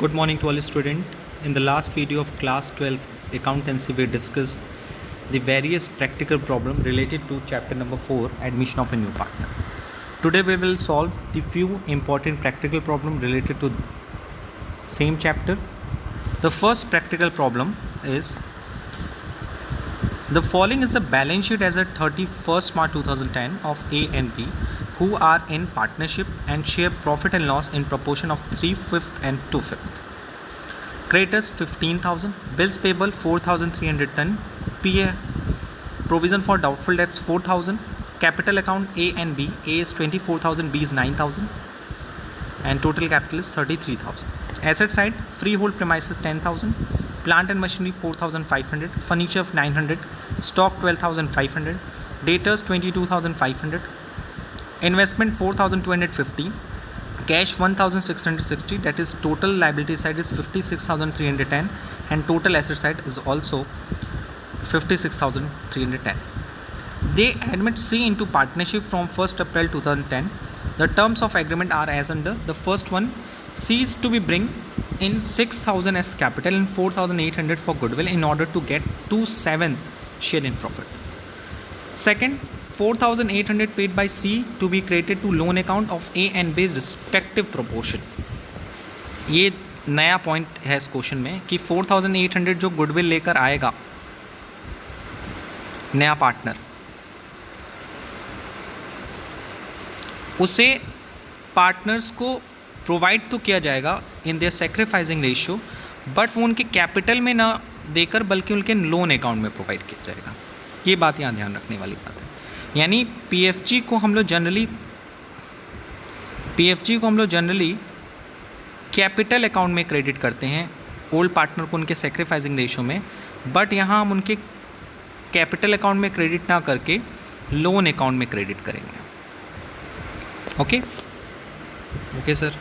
Good morning to all students. In the last video of class 12 accountancy, we discussed the various practical problems related to chapter number 4, admission of a new partner. Today we will solve the few important practical problems related to same chapter. The first practical problem is the following is the balance sheet as at 31st March 2010 of A and B who are in partnership and share profit and loss in proportion of 3/5 and 2/5. Creditors 15,000, bills payable 4,310, PA provision for doubtful debts 4,000, capital account A and B, A is 24,000, B is 9,000, and total capital is 33,000. Asset side, freehold premises 10,000, plant and machinery 4,500, furniture 900, stock 12,500, debtors 22,500, investment 4,250, cash 1,660, that is total liability side is 56,310 and total asset side is also 56,310. They admit C into partnership from 1st April 2010. The terms of agreement are as under. The first one, C is to be bring in 6,000 as capital and 4,800 for goodwill in order to get 2/7 share in profit. Second, 4,800 paid by C to be credited to loan account of A and B respective proportion. ये नया point है इस question में कि 4,800 जो goodwill लेकर आएगा नया पार्टनर, उसे पार्टनर्स को प्रोवाइड तो किया जाएगा in their sacrificing ratio, but वो उनके कैपिटल में ना देकर बल्कि उनके लोन अकाउंट में प्रोवाइड किया जाएगा. ये बात यहाँ ध्यान रखने वाली बात है. यानी पीएफजी को हम लोग जनरली कैपिटल अकाउंट में क्रेडिट करते हैं ओल्ड पार्टनर को उनके सेक्रीफाइसिंग रेशियो में, बट यहाँ हम उनके कैपिटल अकाउंट में क्रेडिट ना करके लोन अकाउंट में क्रेडिट करेंगे. Okay sir.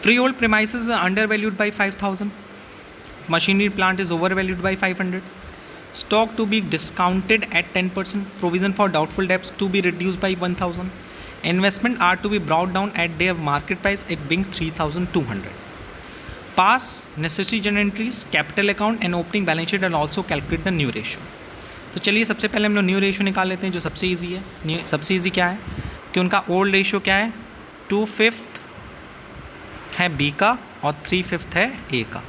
Free hold premises under valued by 5,000, machinery plant is over valued by 500, stock to be discounted at 10%, provision for doubtful debts to be reduced by 1,000, investment are to be brought down at their market price, it being 3,200. Pass necessary general entries, capital account and opening balance sheet and also calculate the new ratio. तो चलिए सबसे पहले हम लोग new ratio निकाल लेते हैं जो सबसे ईजी है. सबसे ईजी क्या है कि उनका ओल्ड रेशियो क्या है, 2/5 है बी का और 3/5 है ए का.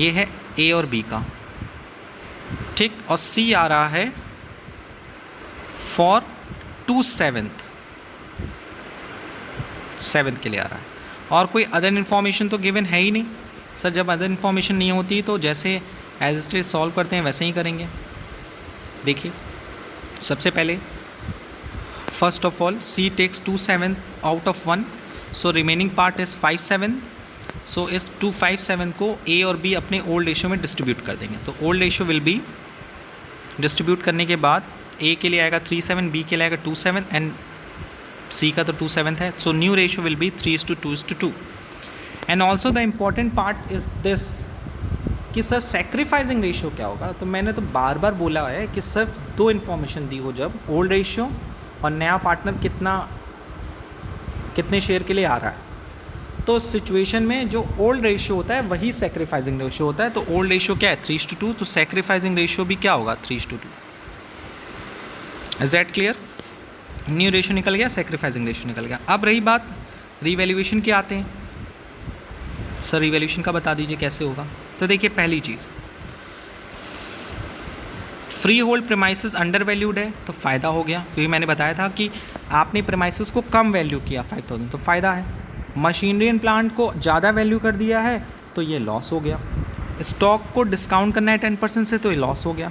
ये है ए और बी का, ठीक. और सी आ रहा है फॉर 2/7 के लिए आ रहा है. और कोई अदर इन्फॉर्मेशन तो गिवन है ही नहीं सर. जब अदर इन्फॉर्मेशन नहीं होती तो जैसे एज स्टेट सॉल्व करते हैं वैसे ही करेंगे. देखिए सबसे पहले first of all she takes 2/7 out of 1, so remaining part is 5/7. So इस 2/5/7 को ए और बी अपने ओल्ड रेशियो में डिस्ट्रीब्यूट कर देंगे. तो old ratio will be distribute करने के बाद ए के लिए आएगा 3/7, बी के लिए आएगा 2/7 एंड सी का तो 2/7 है. So new ratio will be 3:2:2. And also the important part is this कि सर सेक्रीफाइसिंग रेशियो क्या होगा. तो मैंने तो बार बार बोला है कि सिर्फ दो इन्फॉर्मेशन दी हो, जब ओल्ड रेशियो और नया पार्टनर कितने शेयर के लिए आ रहा है. तो सिचुएशन में जो ओल्ड रेशियो होता है वही सेक्रीफाइसिंग रेशियो होता है. तो ओल्ड रेशियो क्या है 3:2, तो सेक्रीफाइसिंग रेशियो भी क्या होगा 3:2. Is that clear. New ratio निकल गया, सेक्रीफाइसिंग रेशियो निकल गया. अब रही बात रिवैल्यूएशन की आते हैं. सर रिवैल्यूएशन का बता दीजिए कैसे होगा. तो देखिए पहली चीज़, freehold premises undervalued है तो फ़ायदा हो गया, क्योंकि मैंने बताया था कि आपने प्रीमाइसेस को कम वैल्यू किया 5,000, तो फ़ायदा है. मशीनरी एंड प्लांट को ज़्यादा वैल्यू कर दिया है तो ये लॉस हो गया. स्टॉक को डिस्काउंट करना है 10% से तो ये लॉस हो गया.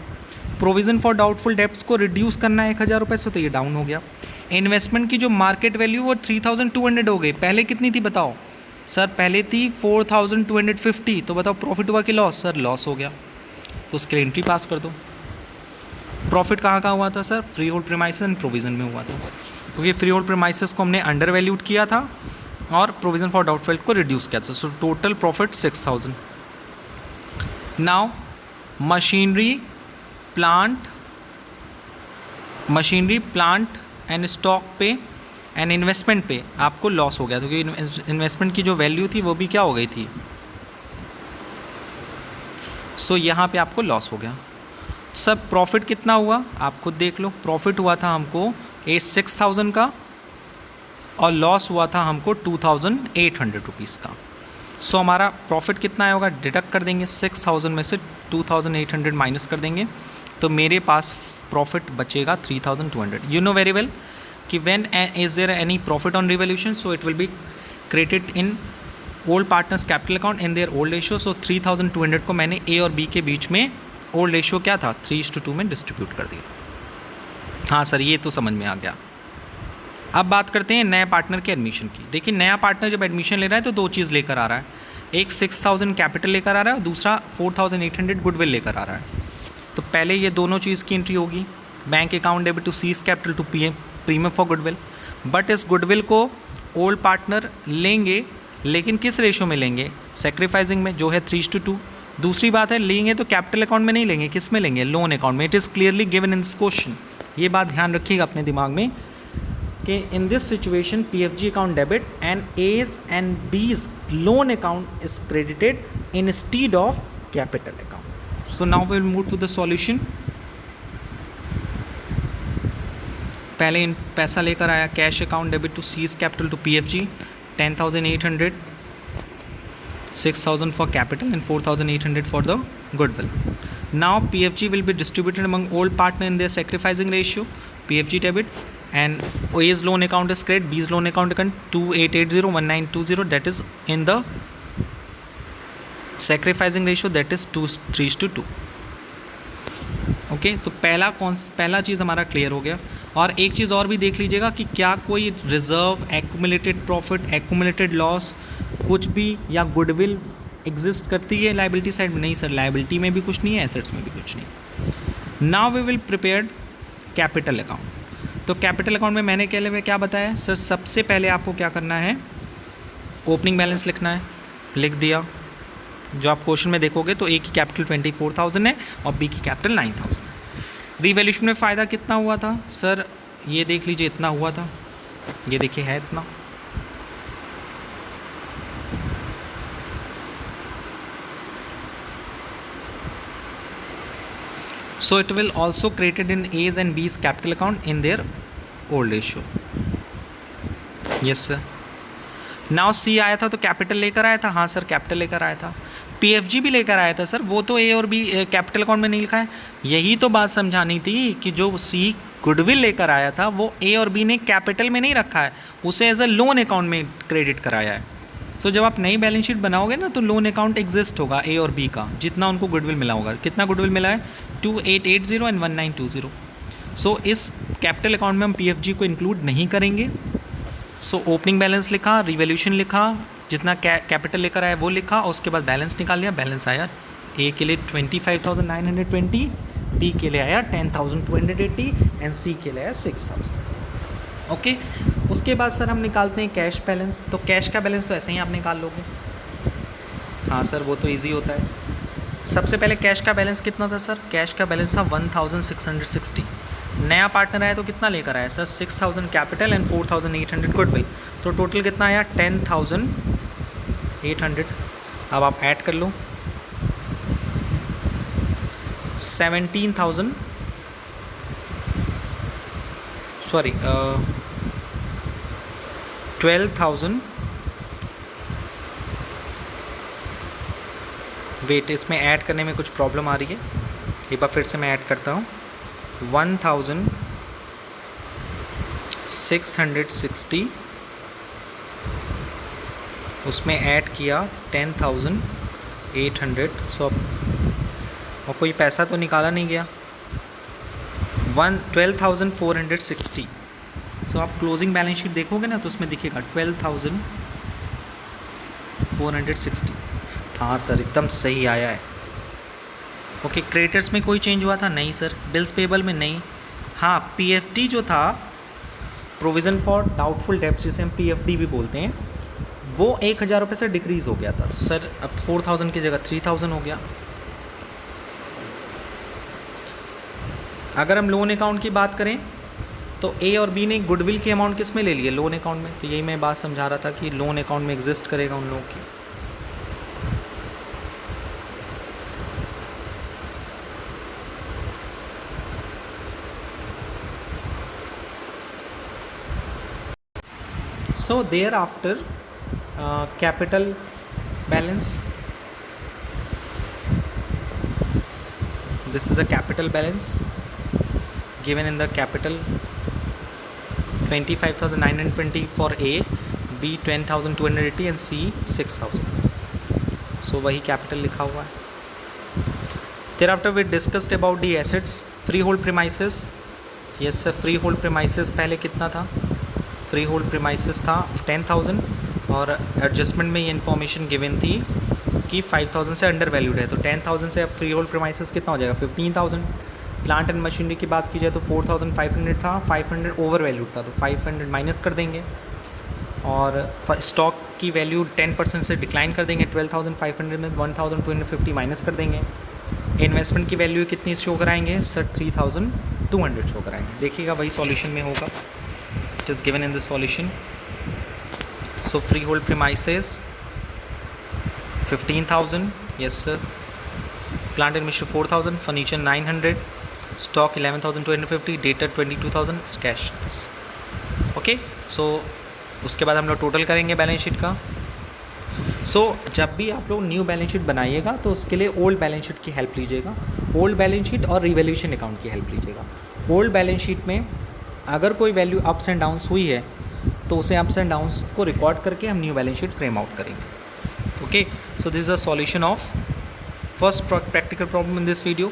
प्रोविज़न फॉर डाउटफुल डेब्ट्स को रिड्यूस करना है 1,000 रुपये से तो ये डाउन हो गया. इन्वेस्टमेंट की जो मार्केट वैल्यू वो 3,200 हो गई. पहले कितनी थी बताओ सर. पहले थी 4,250. तो बताओ प्रॉफिट हुआ कि लॉस. सर लॉस हो गया, तो उसके लिए एंट्री पास कर दो. प्रॉफिट कहाँ हुआ था sir, free hold premises and provision में हुआ था, क्योंकि फ्री होल्ड प्रीमाइसेस को हमने अंडर वैल्यूड किया था और प्रोविज़न फॉर डाउटफुल को रिड्यूस किया था. So total profit 6,000. Now machinery plant and stock पे एंड इन्वेस्टमेंट पे आपको लॉस हो गया, क्योंकि इन्वेस्टमेंट की जो वैल्यू थी वो भी क्या हो गई थी, सो यहाँ पे आपको लॉस हो गया। सर प्रॉफिट कितना हुआ आप खुद देख लो। प्रॉफिट हुआ था हमको 6,000 का और लॉस हुआ था हमको 2,800 रुपीज़ का। सो हमारा प्रॉफिट कितना आया होगा, डिडक्ट कर देंगे 6,000 में से 2,800 माइनस कर देंगे, तो मेरे पास प्रॉफिट बचेगा 3,200। यू नो वेरी वेल कि when is there any profit on revolution, so it will be credited in old partners capital account in their old ratio. सो 3,200 को मैंने ए और बी के बीच में, ओल्ड रेशियो क्या था 3:2 में डिस्ट्रीब्यूट कर दिया। हाँ सर ये तो समझ में आ गया। अब बात करते हैं नए पार्टनर के एडमिशन की। देखिए नया पार्टनर जब एडमिशन ले रहा है तो दो चीज़ लेकर आ रहा है, एक 6,000 कैपिटल लेकर आ रहा है और दूसरा 4,800 गुडविल लेकर आ रहा है। तो पहले ये दोनों चीज़ की एंट्री होगी, bank account debit to C's capital to premium for goodwill. But इस गुडविल को ओल्ड पार्टनर लेंगे, लेकिन किस रेशो में लेंगे, सेक्रीफाइसिंग में, जो है 3:2। दूसरी बात है लेंगे तो कैपिटल अकाउंट में नहीं लेंगे, किस में लेंगे, लोन अकाउंट में। It is clearly given in this question. ये बात ध्यान रखिएगा अपने दिमाग में कि in this situation PFG account debit and A's and B's loan account is credited instead of capital account. So now we will move to the solution. पहले इन पैसा लेकर आया, cash account debit to C's capital to PFG 10,800, 6,000 for capital and 4,800 for the goodwill. Now PFG will be distributed among all partner in their sacrificing ratio, PFG debit, and A's loan account is credit, B's loan account 28801920, that is in the sacrificing ratio, that is 3:2। Okay तो पहला चीज़ हमारा clear हो गया। और एक चीज़ और भी देख लीजिएगा कि क्या कोई reserve, accumulated profit, accumulated loss कुछ भी या गुडविल एग्जिस्ट करती है लाइबिलिटी साइड में? नहीं सर, लाइबिलिटी में भी कुछ नहीं है, एसेट्स में भी कुछ नहीं। Now we will prepare capital account. तो कैपिटल अकाउंट में मैंने क्या बताया सर, सबसे पहले आपको क्या करना है, ओपनिंग बैलेंस लिखना है, लिख दिया। जो आप क्वेश्चन में देखोगे तो ए की कैपिटल 24,000 है और बी की कैपिटल 9,000 है। रिवैल्यूएशन में फ़ायदा कितना हुआ था सर, ये देख लीजिए इतना हुआ था, ये देखिए है इतना। So it will also created in A's and B's capital account in their old ratio. Yes sir. Now C आया था तो कैपिटल लेकर आया था, हाँ सर कैपिटल लेकर आया था। PFG भी लेकर आया था सर, वो तो A और B कैपिटल अकाउंट में नहीं लिखा है। यही तो बात समझानी थी कि जो C गुडविल लेकर आया था वो A और B ने कैपिटल में नहीं रखा है, उसे एज अ लोन अकाउंट में क्रेडिट कराया है। सो जब आप नई बैलेंस शीट बनाओगे ना तो लोन अकाउंट एग्जिस्ट होगा A और B का, जितना उनको गुडविल मिला होगा। कितना गुडविल मिला है, 2880 एंड 1920। सो इस कैपिटल अकाउंट में हम PFG को इंक्लूड नहीं करेंगे। सो ओपनिंग बैलेंस लिखा, रिवैल्यूएशन लिखा, जितना कैपिटल लेकर आया वो लिखा और उसके बाद बैलेंस निकाल लिया। बैलेंस आया A के लिए 25,920, B के लिए आया 10,280 एंड C के लिए आया 6,000। ओके उसके बाद सर हम निकालते हैं कैश बैलेंस। तो कैश का बैलेंस तो ऐसे ही आप निकाल लोगे, हाँ सर वो तो इजी होता है। सबसे पहले कैश का बैलेंस कितना था सर, कैश का बैलेंस था 1,660। नया पार्टनर आया तो कितना लेकर आया सर, 6,000 कैपिटल एंड 4,800 गुडविल, तो टोटल कितना आया 10,800। अब आप ऐड कर लो 17,000 सॉरी 12,000। वेट, इसमें ऐड करने में कुछ प्रॉब्लम आ रही है, एक बार फिर से मैं ऐड करता हूँ। 1,660 उसमें ऐड किया 10,800। सो और कोई पैसा तो निकाला नहीं गया, 12,460। सो आप क्लोजिंग बैलेंस शीट देखोगे ना तो उसमें दिखेगा 12,460। हाँ सर एकदम सही आया है। ओके क्रेडिटर्स में कोई चेंज हुआ था नहीं सर, बिल्स पेबल में नहीं। हाँ PFD जो था, प्रोविज़न फॉर डाउटफुल डेब्ट्स, जिसे हम PFD भी बोलते हैं, वो 1,000 रुपये से डिक्रीज़ हो गया था। तो सर अब 4,000 की जगह 3,000 हो गया। अगर हम लोन अकाउंट की बात करें तो A और B ने गुडविल की अमाउंट किस में ले लिए, लोन अकाउंट में। तो यही मैं बात समझा रहा था कि लोन अकाउंट में एग्जिस्ट करेगा उन लोगों की। So thereafter, capital balance. This is a capital balance given in the capital 25,920 for A, B 10,280 and C 6,000. So वही कैपिटल लिखा हुआ है. Thereafter we discussed about the assets. Freehold premises. Yes sir, freehold premises पहले कितना था? Freehold premises था 10,000 और adjustment में ये इन्फॉर्मेशन गिवन थी कि 5,000 से अंडर वैल्यूड है. तो 10,000 से अब फ्रीहोल्ड प्रीमाइसेस कितना हो जाएगा? 15,000. प्लांट एंड मशीनरी की बात की जाए तो 4,500 था, 500 ओवर वैल्यूड था, तो 500 माइनस कर देंगे. और स्टॉक की वैल्यू 10% से डिक्लाइन कर देंगे. 12,500 में 1,250 माइनस कर देंगे. इन्वेस्टमेंट की वैल्यू कितनी शो कराएंगे सर? 3,200 शो कराएंगे. देखिएगा वही सॉल्यूशन में होगा. It is given in the solution. So freehold premises 15,000. Yes sir. Plant and machinery 4,000. Furniture 900. Stock 11,250. डेटा 22,000. कैश. ओके. सो उसके बाद हम लोग टोटल करेंगे बैलेंस शीट का. सो जब भी आप लोग न्यू बैलेंस शीट बनाइएगा तो उसके लिए ओल्ड बैलेंस शीट की हेल्प लीजिएगा. ओल्ड बैलेंस शीट और रिवैल्यूएशन अकाउंट की हेल्प लीजिएगा. ओल्ड बैलेंस शीट में अगर कोई वैल्यू अप्स एंड डाउन्स हुई है तो उसे अप्स एंड डाउन्स को रिकॉर्ड करके हम new balance sheet frame out करेंगे. Okay. So this is a solution of first practical problem in this video.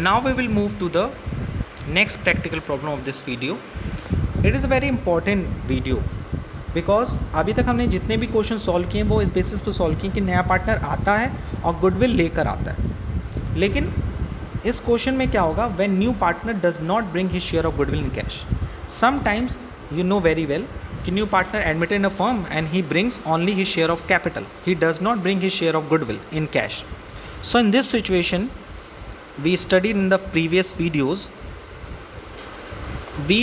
Now we will move to the next practical problem of this video. It is a very important video because अभी तक हमने जितने भी question solve किए हैं वो इस basis पर सॉल्व किए कि नया पार्टनर आता है और गुडविल लेकर आता है. लेकिन इस क्वेश्चन में क्या होगा? When new partner does not bring his share of goodwill in cash. Sometimes you know very well कि new partner admitted in a firm and he brings only his share of capital. He does not bring his share of goodwill in cash. So in this situation, we studied in the previous videos, we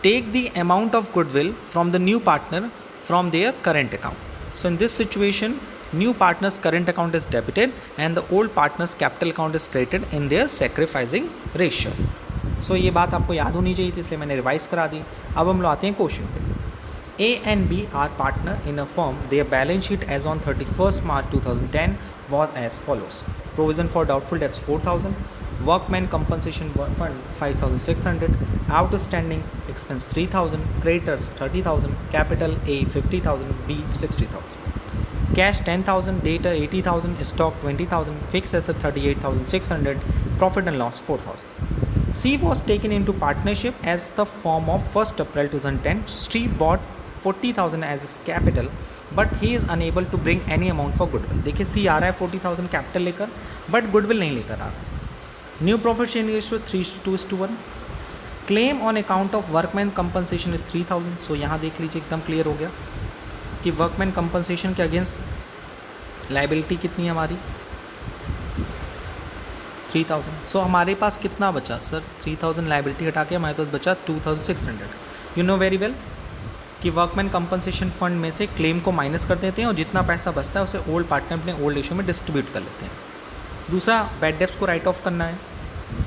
take the amount of goodwill from the new partner from their current account. So in this situation, new partner's current account is debited and the old partner's capital account is credited in their sacrificing ratio. सो ये बात आपको याद होनी चाहिए थी, इसलिए मैंने revise करा दी. अब हम लोग आते हैं क्वेश्चन पे. A and B are partner in a firm. Their balance sheet as on 31st March 2010 was as follows. Provision for doubtful debts 4,000. Workman compensation fund 5,600. Outstanding expense 3,000. Creditors 30,000. Capital A 50,000. B 60,000. Cash 10,000. Data 80,000. Stock 20,000. Fixed assets 38,600. Profit and loss 4,000. C was taken into partnership as the firm of 1st April 2010. C bought 40,000 as his capital, but he is unable to bring any amount for goodwill. देखिए C आ रहा है 40,000 capital लेकर, but goodwill नहीं लेकर आ रहा है. New profit sharing ratio 3:2:1. Claim on account of workman compensation is 3,000. सो यहाँ देख लीजिए एकदम क्लियर हो गया कि वर्कमैन कंपनसेशन के अगेंस्ट लाइबिलिटी कितनी है हमारी? 3,000. सो हमारे पास कितना बचा सर? 3,000 लाइबिलिटी हटा के हमारे पास बचा 2,600. यू नो वेरी वेल कि वर्कमैन कंपनसेशन फंड में से क्लेम को माइनस कर देते हैं और जितना पैसा बचता है उसे ओल्ड पार्टनर अपने ओल्ड रेशियो में डिस्ट्रीब्यूट कर लेते हैं. दूसरा, बैड डेब्ट्स को राइट ऑफ करना है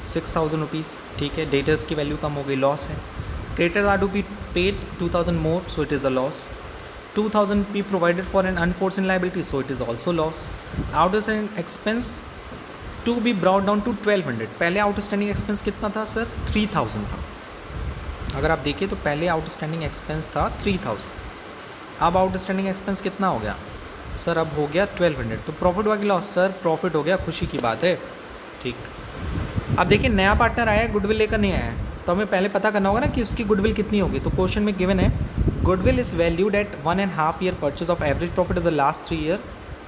6,000 रुपीज़. ठीक है. डेटर्स की वैल्यू कम हो गई, लॉस है. Creditors are to be paid 2,000 more, so it is a loss. 2,000 be provided for an unforeseen liability, so it is also loss. Outstanding expense to be brought down to 1,200. पहले outstanding expense कितना था sir? 3,000 था. अगर आप देखिए तो पहले outstanding expense था 3,000. अब आउटस्टैंडिंग एक्सपेंस कितना हो गया सर? अब हो गया 1,200. तो प्रॉफिट हुआ कि लॉस? सर प्रॉफिट हो गया, खुशी की बात है. ठीक. अब देखिए नया पार्टनर आया है, गुडविल लेकर नहीं आया है, तो हमें पहले पता करना होगा ना कि उसकी गुडविल कितनी होगी. तो क्वेश्चन में गिवन है goodwill is valued at 1.5 year purchase of average profit of the last 3 year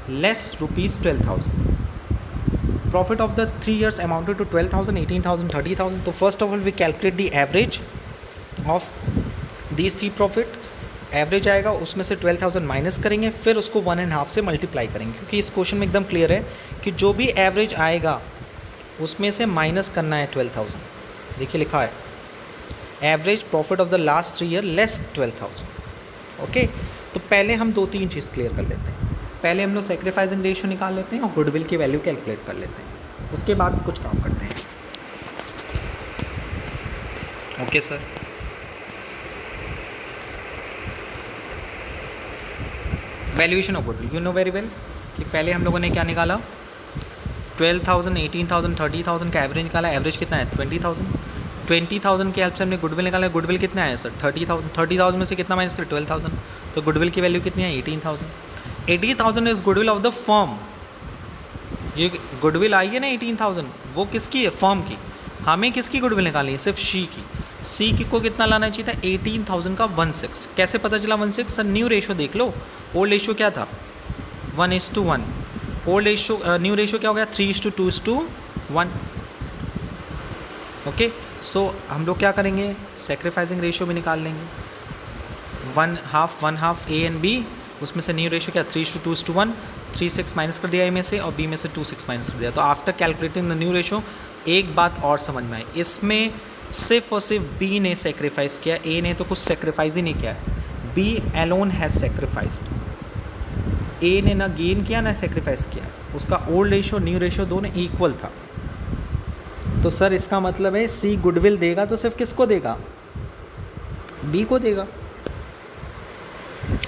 less ₹12,000. Profit of the 3 years amounted to 12,000, 18,000, 30,000. तो first of all we calculate the average of these 3 profit. Average आएगा, उसमें से 12,000 minus करेंगे, फिर उसको 1.5 से multiply करेंगे, क्योंकि इस क्वेश्चन में एकदम क्लियर है कि जो भी एवरेज आएगा उसमें से माइनस करना है 12,000. देखिए लिखा है average profit of the last 3 year less 12,000. Okay. तो पहले हम 2-3 चीज़ क्लियर कर लेते हैं. पहले हम लोग सेक्रीफाइसिंग रेशियो निकाल लेते हैं और गुडविल की वैल्यू कैलकुलेट कर लेते हैं. उसके बाद कुछ काम करते हैं. Okay sir. Valuation of goodwill, you know very well कि पहले हम लोगों ने क्या निकाला, 12,000, 18,000, 30,000 का एवरेज निकाला। एवरेज कितना है 20,000। 20,000 की हेल्प से हमने गुडविल निकाला। गुडविल कितना है सर 30,000। 30,000 में से कितना माइनस करें 12,000, तो गुडविल की वैल्यू कितनी है 18,000। 18,000 is goodwill of the firm. ये गुडविल आई है ना 18,000, वो किसकी है, फर्म की। हमें किसकी गुडविल निकाली है, सिर्फ सी की। सी की को कितना लाना चाहिए था 18,000 का 16। कैसे पता चला 16 सर, न्यू रेशो देख लो। ओल्ड रेशो क्या था 1:1। ओल्ड रेशो न्यू रेशो क्या हो गया 3:2:1। ओके, सो हम लोग क्या करेंगे, सेक्रीफाइसिंग रेशो भी निकाल लेंगे। 1/2 ए एंड बी, उसमें से न्यू रेशो क्या 3:2:1। 3 माइनस कर दिया ए में से और बी में से 2 माइनस कर दिया। तो after calculating the new ratio एक बात और समझ में आई, इसमें सिर्फ और सिर्फ बी ने सेक्रीफाइस किया, ए ने तो कुछ सेक्रीफाइस ही नहीं किया है। B alone has sacrificed. A ने ना गेन किया ना सेक्रीफाइस किया, उसका ओल्ड रेशो न्यू रेशो दोनों इक्वल था। तो सर इसका मतलब है सी गुडविल देगा तो सिर्फ किसको देगा, बी को देगा।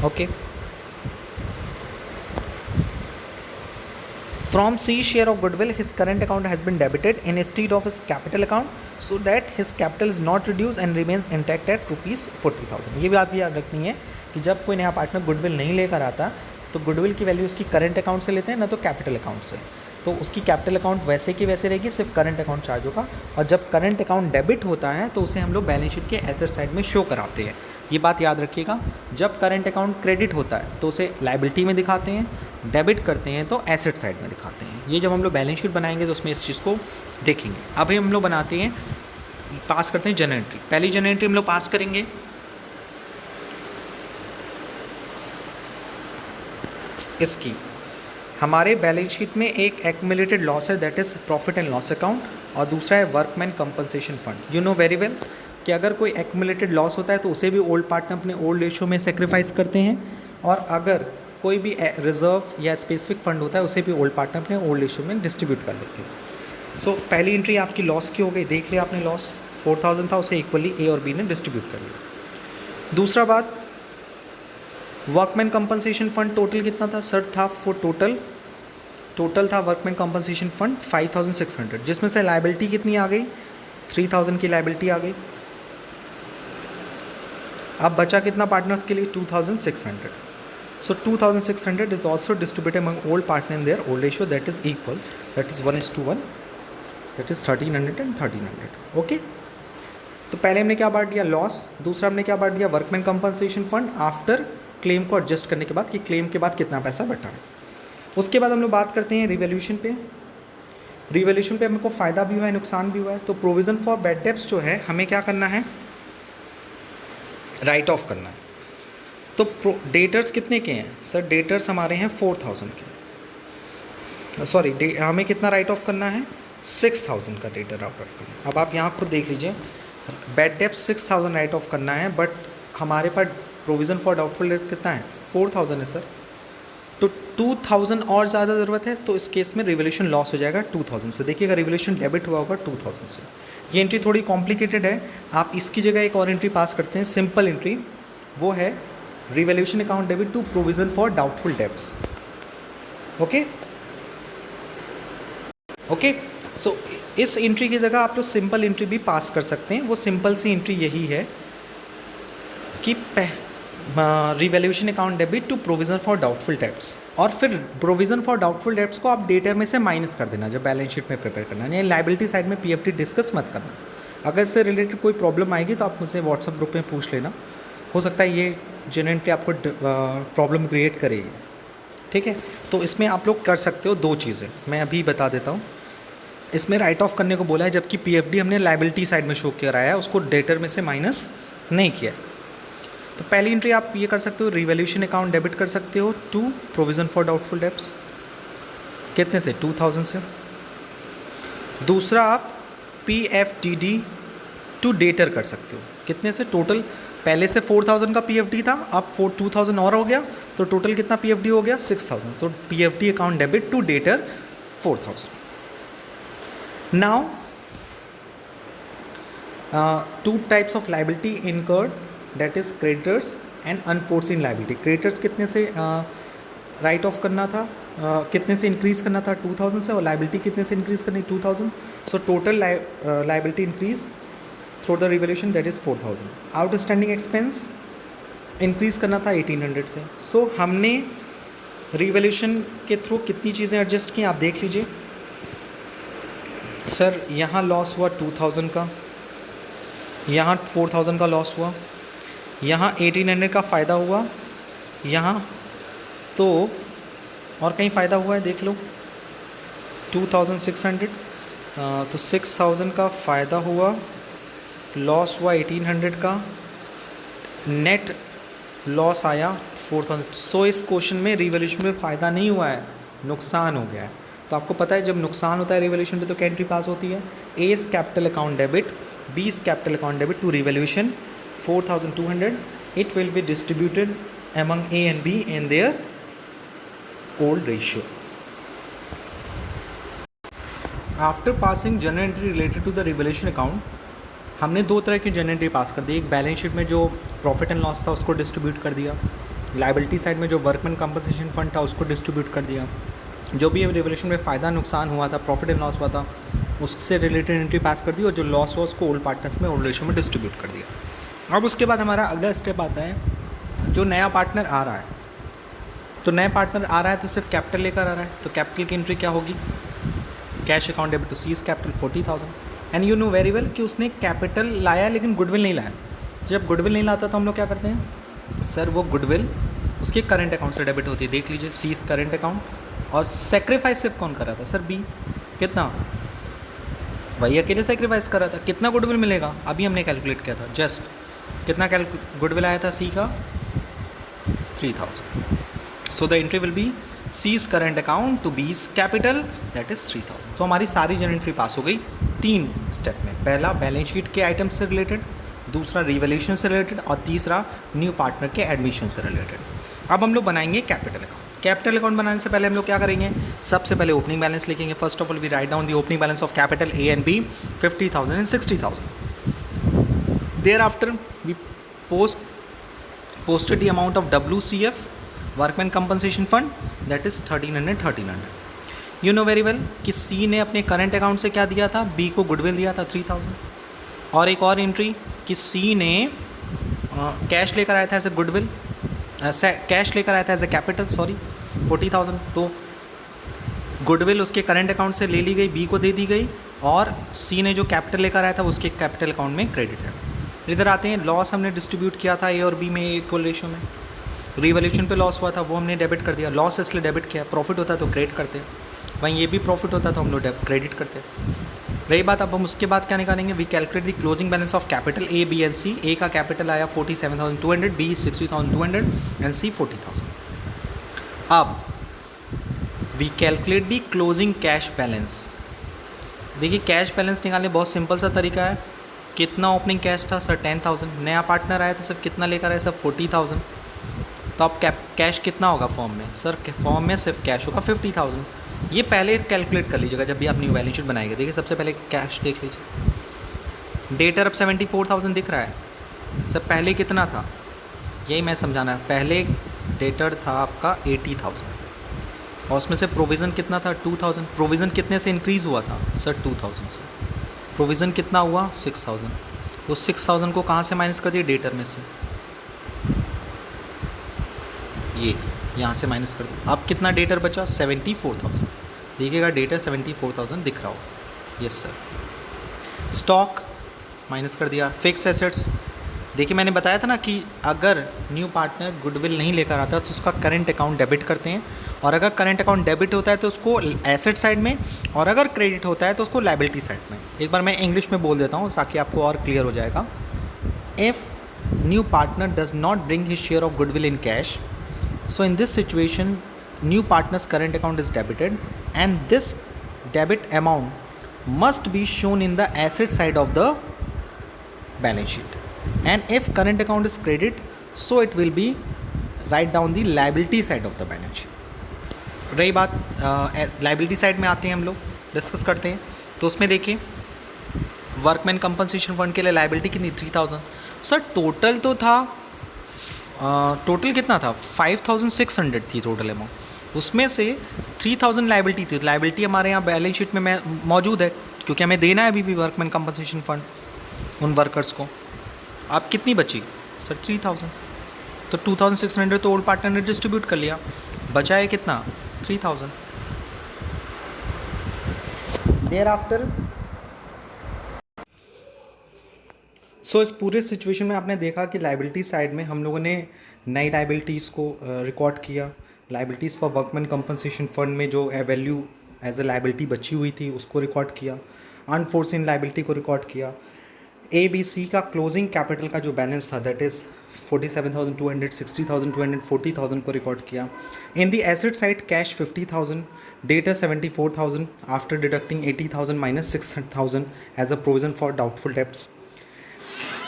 Okay, from C's share of goodwill his current account has been debited instead of his capital account so that his capital is not reduced and remains intact at ₹40,000। ये बात भी याद रखनी है कि जब कोई नया पार्टनर गुडविल नहीं लेकर आता तो गुडविल की वैल्यू उसकी करंट अकाउंट से लेते हैं ना, तो कैपिटल अकाउंट से। तो उसकी कैपिटल अकाउंट वैसे की वैसे रहेगी, सिर्फ करंट अकाउंट चार्ज होगा। और जब करंट अकाउंट डेबिट होता है तो उसे हम लोग बैलेंस शीट के एसेट साइड में शो कराते हैं। ये बात याद रखिएगा। जब करंट अकाउंट क्रेडिट होता है तो उसे लायबिलिटी में दिखाते हैं, डेबिट करते हैं तो एसेट साइड में दिखाते हैं। ये जब हम लोग बैलेंस शीट बनाएंगे तो उसमें इस चीज़ को देखेंगे। अभी हम लोग बनाते हैं, पास करते हैं जनरल एंट्री। पहली जनरल एंट्री हम लोग पास करेंगे, इसकी हमारे बैलेंस शीट में एक एक्यूमुलेटेड लॉस है, that is profit and loss account, और दूसरा है workman compensation fund. You know very well कि अगर कोई एक्यूमुलेटेड लॉस होता है तो उसे भी ओल्ड पार्टनर अपने ओल्ड रेशो में सेक्रीफाइस करते हैं, और अगर कोई भी रिजर्व या स्पेसिफिक फंड होता है उसे भी ओल्ड पार्टनर अपने ओल्ड रेशो में डिस्ट्रीब्यूट कर लेते हैं। सो पहली एंट्री आपकी लॉस की हो गई, देख लिया आपने लॉस 4,000 था, उसे इक्वली ए और बी ने डिस्ट्रीब्यूट कर लिया। दूसरा बात, वर्कमैन कंपनसेशन फंड टोटल कितना था सर, था फॉर टोटल था वर्कमैन कंपनसेशन फंड 5,600, जिसमें से लायबिलिटी कितनी आ गई 3,000 की लायबिलिटी आ गई। अब बचा कितना पार्टनर्स के लिए 2,600। सो 2,600 is also distributed among old partner in their old ratio, that is equal, that is 1:1, that is 1,300 and 1,300। Okay, तो पहले हमने क्या बांट दिया लॉस, दूसरा हमने क्या बांट दिया workman compensation fund after claim को एडजस्ट करने के बाद कि क्लेम के बाद कितना पैसा बचा है। उसके बाद हम लोग बात करते हैं रिवैल्यूएशन पे। रिवैल्यूएशन पे हमको फ़ायदा भी हुआ है, नुकसान भी हुआ है। तो प्रोविज़न फॉर बैड डेब्ट्स जो है हमें क्या करना है, राइट ऑफ करना है। तो डेटर्स कितने के हैं सर, डेटर्स हमारे हैं 4,000 के, सॉरी हमें कितना राइट ऑफ करना है 6,000 का डेटर राइट ऑफ करना है। अब आप यहाँ खुद देख लीजिए, बैड डेब्ट 6,000 राइट ऑफ करना है, बट हमारे पास प्रोविज़न फॉर डाउटफुल डेट्स कितना है 4,000 है सर, तो 2,000 और ज़्यादा ज़रूरत है। तो इस केस में रिवैल्यूएशन लॉस हो जाएगा 2,000 से। देखिएगा रिवैल्यूएशन डेबिट हुआ होगा 2,000 से। ये एंट्री थोड़ी कॉम्प्लिकेटेड है, आप इसकी जगह एक और एंट्री पास करते हैं, सिंपल एंट्री, वो है revaluation account debit to provision for doubtful debts. Okay okay, so इस एंट्री की जगह आप लोग सिंपल एंट्री भी पास कर सकते हैं। वो सिंपल सी एंट्री यही है कि revaluation account debit to provision for doubtful debts, और फिर प्रोविज़न फॉर डाउटफुल डेब्ट्स को आप डेटर में से माइनस कर देना जब बैलेंस शीट में प्रिपेयर करना है। लायबिलिटी साइड में पीएफटी डिस्कस मत करना। अगर इससे रिलेटेड कोई प्रॉब्लम आएगी तो आप मुझसे व्हाट्सएप ग्रुप में पूछ लेना, हो सकता है ये जनरली आपको प्रॉब्लम क्रिएट करेगी। ठीक है, तो इसमें आप लोग कर सकते हो दो चीज़ें, मैं अभी बता देता हूँ। इसमें राइट ऑफ करने को बोला है, जबकि पीएफडी हमने लायबिलिटी साइड में शो कराया है, उसको डेटर में से माइनस नहीं किया। तो पहली एंट्री आप ये कर सकते हो, रिवैल्यूएशन अकाउंट डेबिट कर सकते हो to provision for doubtful debts, कितने से 2,000 से। दूसरा आप पीएफडीडी टू डेटर कर सकते हो, कितने से, टोटल पहले से 4,000 का पीएफडी था, अब 2,000 और हो गया, तो टोटल कितना पीएफडी हो गया 6,000। तो PFD account debit to debtor 4,000। Now two types of liability incurred, that is creditors and unforeseen liability. Creditors कितने से राइट ऑफ करना था कितने से इंक्रीज़ करना था 2000 से, और लाइबिलिटी कितने से इंक्रीज़ करनी 2000. So total liability increase through the revolution that is 4000. Outstanding expense increase करना था 1800 से. सो हमने रिवोल्यूशन के थ्रू कितनी चीज़ें एडजस्ट की आप देख लीजिए. सर यहाँ लॉस हुआ 2000 का, यहाँ 4000 का लॉस हुआ, यहाँ 1800 का फ़ायदा हुआ, यहाँ तो और कहीं फ़ायदा हुआ है देख लो 2600. तो 6000 का फ़ायदा हुआ, लॉस हुआ 1800 का, नेट लॉस आया 4000. सो इस क्वेश्चन में रिवोल्यूशन में फ़ायदा नहीं हुआ है, नुकसान हो गया है. तो आपको पता है जब नुकसान होता है रिवोल्यूशन पे तो क्या एंट्री पास होती है, A is capital account debit, B is capital account debit to revaluation 4200. It will be distributed among A and B in their old ratio. After passing journal entry related to the revaluation account, हमने दो तरह की journal entry पास कर दी. एक balance sheet में जो profit and loss था उसको डिस्ट्रीब्यूट कर दिया, लाइबिलिटी साइड में जो वर्कमैन कंपनसेशन फंड था उसको डिस्ट्रीब्यूट कर दिया. जो भी रिवोल्यूशन में फ़ायदा नुकसान हुआ था, प्रॉफिट एंड लॉस हुआ था, उससे रिलेटेड एंट्री पास कर दी, और जो लॉस हुआ उसको ओल्ड पार्टनर्स में ओल्ड रेशियो में डिस्ट्रीब्यूट कर दिया. अब उसके बाद हमारा अगला स्टेप आता है, जो नया पार्टनर आ रहा है, तो नया पार्टनर आ रहा है तो सिर्फ कैपिटल लेकर आ रहा है, तो कैपिटल की एंट्री क्या होगी, cash account debit to C's capital 40,000. And you know very well कि उसने कैपिटल लाया लेकिन गुडविल नहीं लाया. जब गुडविल नहीं लाता तो हम लोग क्या करते हैं, सर वो गुडविल उसके करंट अकाउंट से डेबिट होती है. देख लीजिए सीज करंट अकाउंट. और सेक्रीफाइस सिर्फ कौन कर रहा था, सर बी. कितना, वही अकेले सेक्रीफाइस कर रहा था. कितना गुडविल मिलेगा अभी हमने कैलकुलेट किया था, जस्ट कितना गुडविल आया था सी का 3000. So the entry will be C's current account to B's capital that is 3000. So हमारी सारी जनरल एंट्री पास हो गई 3 स्टेप में. पहला बैलेंस शीट के आइटम से रिलेटेड, दूसरा रिवोल्यूशन से रिलेटेड, और तीसरा न्यू पार्टनर के एडमिशन से रिलेटेड. अब हम लोग बनाएंगे कैपिटल अकाउंट. कैपिटल अकाउंट बनाने से पहले हम लोग क्या करेंगे, सबसे पहले ओपनिंग बैलेंस लिखेंगे. First of all we write down the opening balance of capital A and B 50,000 and 60,000. Thereafter we posted the amount of WCF workman compensation fund that is 1300. You know very well कि C ने अपने current account से क्या दिया था, B को goodwill दिया था 3000. और एक और एंट्री कि C ने कैश लेकर आया था एज ए गुडविल, कैश लेकर आया था एज ए कैपिटल 40,000. तो गुडविल उसके करंट अकाउंट से ले ली गई, B को दे दी गई, और C ने जो कैपिटल लेकर आया था उसके कैपिटल अकाउंट में क्रेडिट है. इधर आते हैं, लॉस हमने डिस्ट्रीब्यूट किया था ए और बी में इक्वल रेशियो में. रिवोल्यूशन पे लॉस हुआ था वो हमने डेबिट कर दिया, लॉस इसलिए डेबिट किया. प्रॉफिट होता तो क्रेडिट करते, वहीं ये भी प्रॉफिट होता तो हम लोग क्रेडिट करते. रही बात, अब हम उसके बाद क्या निकालेंगे, we calculate the closing balance of capital A B and C. A का कैपिटल आया 47,200, बी 60,200 एंड सी 40,000. अब we calculate the closing cash balance. देखिए कैश बैलेंस निकालने बहुत सिंपल सा तरीका है. कितना ओपनिंग कैश था, सर 10,000. नया पार्टनर आया तो सिर्फ कितना लेकर आया, सर 40,000. तो अब कैश कितना होगा फॉर्म में, सर फॉर्म में सिर्फ कैश होगा 50,000. ये पहले कैलकुलेट कर लीजिएगा जब भी आप न्यू बैलेंस शीट बनाएंगे. देखिए सबसे पहले कैश देख लीजिए, डेटर अब 74,000 दिख रहा है. सर पहले कितना था, यही मैं समझाना है. पहले डेटर था आपका 80,000 और उसमें से प्रोविज़न कितना था 2,000. प्रोविज़न कितने से इंक्रीज़ हुआ था, सर 2,000 से. प्रोविज़न कितना हुआ 6,000. तो 6,000 को कहाँ से माइनस कर दिया, डेटर में से. ये यहाँ से माइनस कर दिया. अब कितना डेटर बचा 74,000. देखिएगा डेटर 74,000 दिख रहा हो. Yes sir. स्टॉक माइनस कर दिया. फिक्स एसेट्स, देखिए मैंने बताया था ना कि अगर न्यू पार्टनर गुडविल नहीं लेकर आता तो उसका करंट अकाउंट डेबिट करते हैं, और अगर करंट अकाउंट डेबिट होता है तो उसको एसेट साइड में, और अगर क्रेडिट होता है तो उसको लायबिलिटी साइड में. एक बार मैं इंग्लिश में बोल देता हूँ ताकि आपको और क्लियर हो जाएगा. If new partner does not bring his share of goodwill in cash, so in this situation new partners current account is debited and this debit amount must be shown in the asset side of the balance sheet. And if current account is credit, so it will be write down the liability side of the balance sheet. रही बात liability side में आते हैं, हम लोग discuss करते हैं. तो उसमें देखिए वर्कमैन कंपनसेशन फंड के लिए लाइबिलिटी कितनी 3,000. सर टोटल तो था, टोटल कितना था 5,600 थी टोटल अमाउंट. उसमें से 3000 लाइबिलिटी थी। लाइबिलिटी हमारे यहाँ बैलेंस शीट में मौजूद है, क्योंकि हमें देना है अभी भी वर्कमैन कंपनसेशन फंड उन वर्कर्स को। आप कितनी बची सर? 3000। तो 2600 तो ओल्ड पार्टनर ने डिस्ट्रीब्यूट कर लिया, बचा है कितना? 3000। देयर आफ्टर सो इस पूरे सिचुएशन में आपने देखा कि लाइबिलिटी साइड में हम लोगों ने नई लाइबिलिटीज़ को रिकॉर्ड किया। Liabilities for workman compensation fund में जो वैल्यू एज ए लाइबिलिटी बची हुई थी उसको रिकॉर्ड किया। अनफोर्सिन लाइबिलिटी को रिकॉर्ड किया। ए बी सी का क्लोजिंग कैपिटल का जो बैलेंस था दैट इज़ 47,200, 60,200, 40,000 को रिकॉर्ड किया। In the asset side cash 50,000, डेटा 74,000 after deducting 80,000 minus 6,000 as a provision for doubtful debts.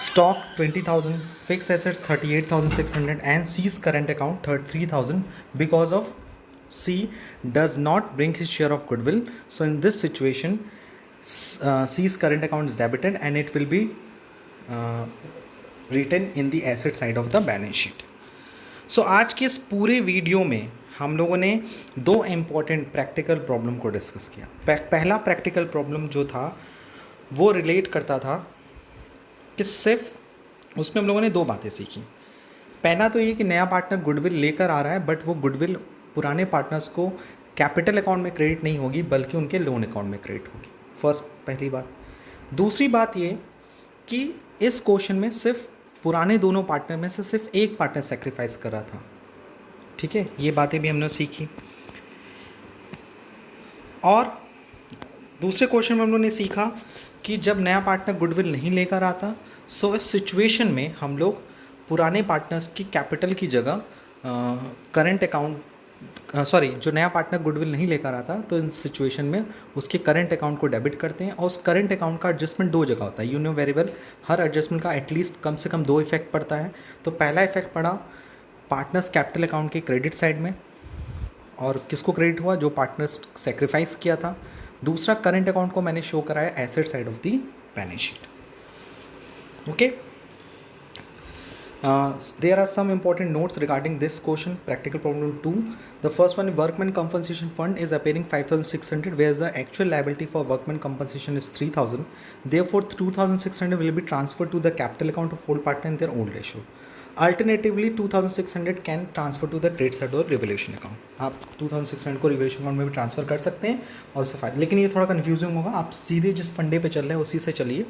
Stock 20,000, fixed assets 38,600 and C's current account 33,000 because of C does not bring his share of goodwill. So in this situation, C's current account is debited and it will be written in the asset side of the balance sheet. So आज के इस पूरे video में हम लोगों ने दो important practical problem को डिस्कस किया। पहला प्रैक्टिकल प्रॉब्लम जो था वो रिलेट करता था कि सिर्फ उसमें हम लोगों ने दो बातें सीखी। पहला तो ये कि नया पार्टनर गुडविल लेकर आ रहा है, बट वो गुडविल पुराने पार्टनर्स को कैपिटल अकाउंट में क्रेडिट नहीं होगी बल्कि उनके लोन अकाउंट में क्रेडिट होगी। पहली बात। दूसरी बात ये कि इस क्वेश्चन में सिर्फ पुराने दोनों पार्टनर में से सिर्फ एक पार्टनर सेक्रीफाइस कर रहा था। ठीक है, ये बातें भी हमने सीखी। और दूसरे क्वेश्चन में हम लोगों ने सीखा कि जब नया पार्टनर गुडविल नहीं लेकर आता, सो इस सिचुएशन में हम लोग पुराने पार्टनर्स की कैपिटल की जगह करंट अकाउंट जो नया पार्टनर गुडविल नहीं लेकर आता तो इस सिचुएशन में उसके करंट अकाउंट को डेबिट करते हैं। और उस करंट अकाउंट का एडजस्टमेंट दो जगह होता है। You know very well, her adjustment का एटलीस्ट कम से कम दो इफेक्ट पड़ता है। तो पहला इफेक्ट पड़ा पार्टनर्स कैपिटल अकाउंट के क्रेडिट साइड में, और किसको क्रेडिट हुआ? जो पार्टनर्स सेक्रीफाइस किया था। दूसरा करंट अकाउंट को मैंने शो कराया asset side of the balance sheet. Okay, there are some important notes regarding this question, practical problem 2. The first one, workman compensation fund is appearing 5,600, whereas the actual liability for workman compensation is 3,000. Therefore 2,600 will be transferred to the capital account of old partner in their old ratio. Alternatively 2,600 can transfer to the credit side or revaluation account. आप 2,600 को revaluation account में भी transfer कर सकते हैं और उससे फ़ायदा। लेकिन ये थोड़ा कन्फ्यूजिंग होगा, आप सीधे जिस फंडे पे चल रहे हैं उसी से चलिए।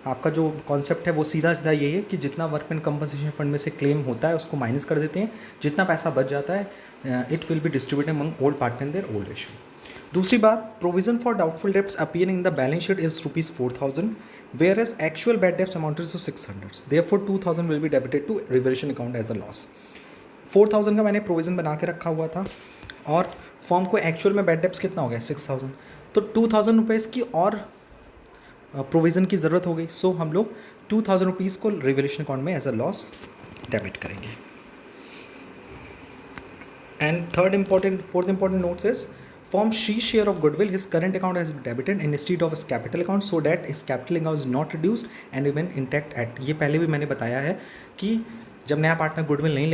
आपका जो कॉन्सेप्ट है वो सीधा सीधा यही है कि जितना वर्कमैन कंपनसेशन फंड में से क्लेम होता है उसको माइनस कर देते हैं, जितना पैसा बच जाता है it will be distributed among old partner in their old ratio. दूसरी बात, provision for doubtful debts appearing in the balance sheet is ₹4,000, whereas actual bad debts amounted to 600, therefore 2,000 will be debited to revaluation account as a loss. 4,000 का मैंने provision बना के रखा हुआ था और फॉर्म को एक्चुअल में बैड डेब्ट्स कितना हो गया? 6,000। तो 2,000 रुपीज़ की और प्रोविज़न की ज़रूरत हो गई। सो हम लोग 2,000 रुपीज़ को रिवैल्यूएशन अकाउंट में एज अ लॉस डेबिट करेंगे। And fourth important notes is form she share of goodwill his current account has debited in instead of his capital account so that his capital account is not reduced and even intact at. ये पहले भी मैंने बताया है कि जब नया partner goodwill नहीं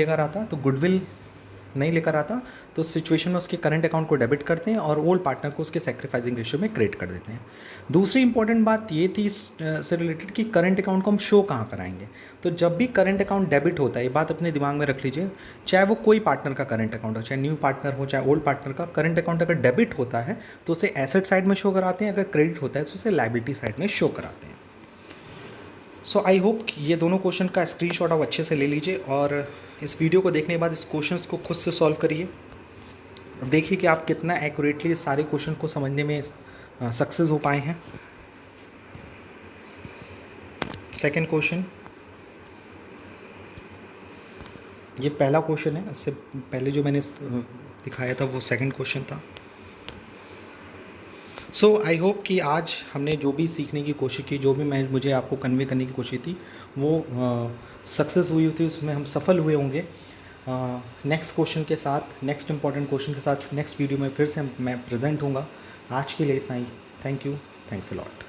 लेकर आता तो सिचुएशन में उसके करंट अकाउंट को डेबिट करते हैं और ओल्ड पार्टनर को उसके सेक्रीफाइसिंग रेशियो में क्रेडिट कर देते हैं। दूसरी इंपॉर्टेंट बात ये थी इससे रिलेटेड कि करंट अकाउंट को हम शो कहाँ कराएंगे। तो जब भी करंट अकाउंट डेबिट होता है, ये बात अपने दिमाग में रख लीजिए, चाहे वो कोई पार्टनर का करंट अकाउंट हो, चाहे न्यू पार्टनर हो, चाहे ओल्ड पार्टनर का करंट अकाउंट अगर डेबिट होता है तो उसे एसेट साइड में शो कराते हैं, अगर क्रेडिट होता है तो उसे लायबिलिटी साइड में शो कराते हैं। सो आई होप ये दोनों क्वेश्चन का स्क्रीनशॉट आप अच्छे से ले लीजिए और इस वीडियो को देखने के बाद इस क्वेश्चंस को खुद से सॉल्व करिए। देखिए कि आप कितना एक्यूरेटली सारे क्वेश्चन को समझने में सक्सेस हो पाए हैं। सेकंड क्वेश्चन, ये पहला क्वेश्चन है, इससे पहले जो मैंने दिखाया था वो सेकंड क्वेश्चन था। सो आई होप कि आज हमने जो भी सीखने की कोशिश की, जो भी मुझे आपको कन्वे करने की कोशिश थी वो सक्सेस हुई थी, उसमें हम सफल हुए होंगे। नेक्स्ट क्वेश्चन के साथ, नेक्स्ट इंपॉर्टेंट क्वेश्चन के साथ नेक्स्ट वीडियो में फिर से मैं प्रेजेंट हूँगा। आज के लिए इतना ही। Thank you, thanks a lot.